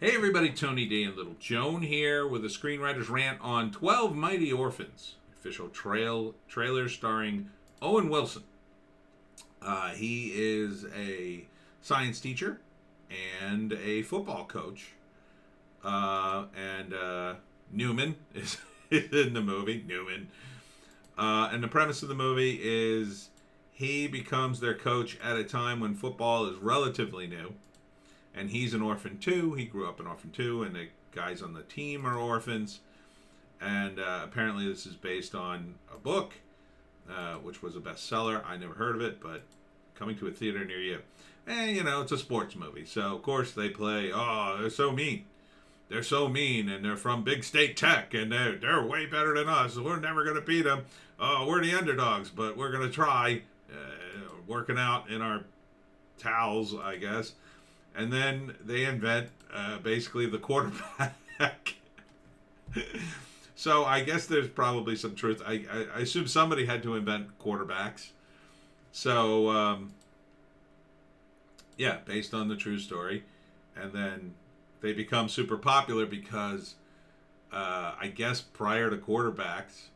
Hey everybody, Tony D and Little Joan here with a Screenwriter's Rant on 12 Mighty Orphans. Official trailer starring Owen Wilson. He is a science teacher and a football coach. And Newman is in the movie. Newman. And the premise of the movie is he becomes their coach at a time when football is relatively new. And he's an orphan too. He grew up an orphan too, and the guys on the team are orphans. And apparently this is based on a book, which was a bestseller. I never heard of it, but coming to a theater near you. And, it's a sports movie. So, of course, they play, oh, they're so mean. They're so mean, and they're from Big State Tech, and they're way better than us. We're never going to beat them. Oh, we're the underdogs, but we're going to try. Working out in our towels, I guess. And then they invent basically the quarterback. So I guess there's probably some truth. I assume somebody had to invent quarterbacks. So, yeah, based on the true story. And then they become super popular because I guess prior to quarterbacks,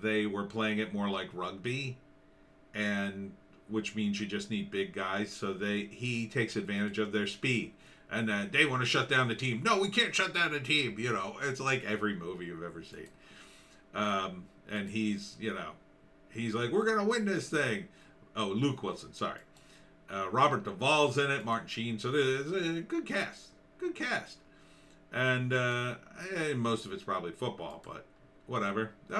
they were playing it more like rugby. And which means you just need big guys. So he takes advantage of their speed. And they want to shut down the team. No, we can't shut down the team. It's like every movie you've ever seen. And he's like, we're going to win this thing. Oh, Luke Wilson, sorry. Robert Duvall's in it, Martin Sheen. So there's a good cast. Good cast. And most of it's probably football, but whatever. Look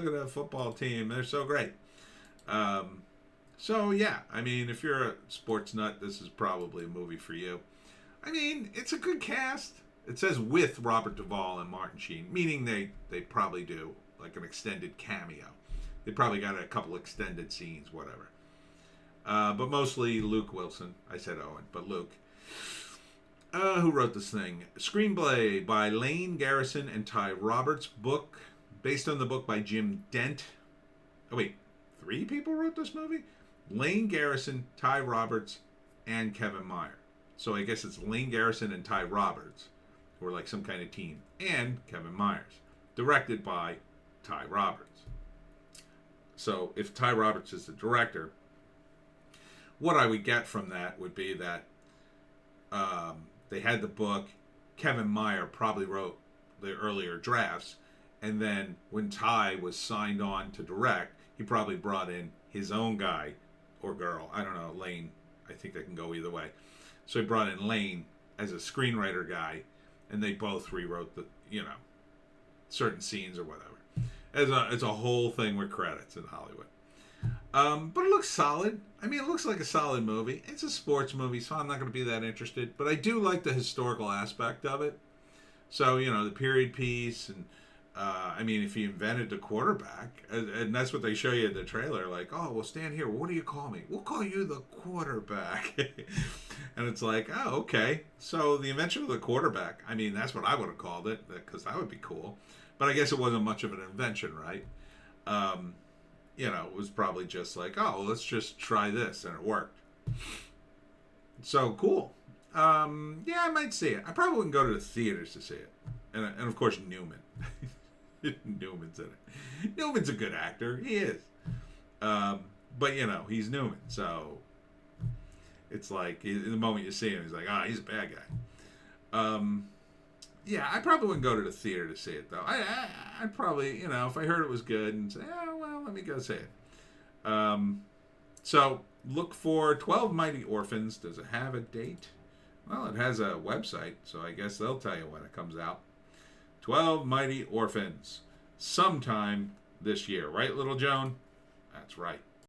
at that football team. They're so great. So, yeah, I mean, if you're a sports nut, this is probably a movie for you. I mean, it's a good cast. It says with Robert Duvall and Martin Sheen, meaning they probably do, like an extended cameo. They probably got a couple extended scenes, whatever. But mostly Luke Wilson. I said Owen, but Luke. Who wrote this thing? Screenplay by Lane Garrison and Ty Roberts. Book, based on the book by Jim Dent. Oh, wait. 3 people wrote this movie? Lane Garrison, Ty Roberts, and Kevin Meyer. So I guess it's Lane Garrison and Ty Roberts, who are like some kind of team, and Kevin Myers. Directed by Ty Roberts. So if Ty Roberts is the director, what I would get from that would be that they had the book. Kevin Meyer probably wrote the earlier drafts, and then when Ty was signed on to direct, he probably brought in his own guy or girl. I don't know, Lane. I think they can go either way. So he brought in Lane as a screenwriter guy, and they both rewrote the, certain scenes or whatever. It's a whole thing with credits in Hollywood. But it looks solid. I mean, it looks like a solid movie. It's a sports movie, so I'm not going to be that interested. But I do like the historical aspect of it. So, the period piece and I mean, if he invented the quarterback, and that's what they show you in the trailer, like, oh, well, stand here. What do you call me? We'll call you the quarterback. And it's like, oh, okay. So the invention of the quarterback, I mean, that's what I would have called it, because that would be cool. But I guess it wasn't much of an invention, right? It was probably just like, oh, well, let's just try this, and it worked. So, cool. Yeah, I might see it. I probably wouldn't go to the theaters to see it. And of course, Newman. Newman's in it. Newman's a good actor. He is. But, he's Newman. So, it's like, in the moment you see him, he's like, he's a bad guy. Yeah, I probably wouldn't go to the theater to see it, though. I'd probably, if I heard it was good, and say, well, let me go see it. So, look for 12 Mighty Orphans. Does it have a date? Well, it has a website, so I guess they'll tell you when it comes out. 12 Mighty Orphans. Sometime this year. Right, Little Joan? That's right.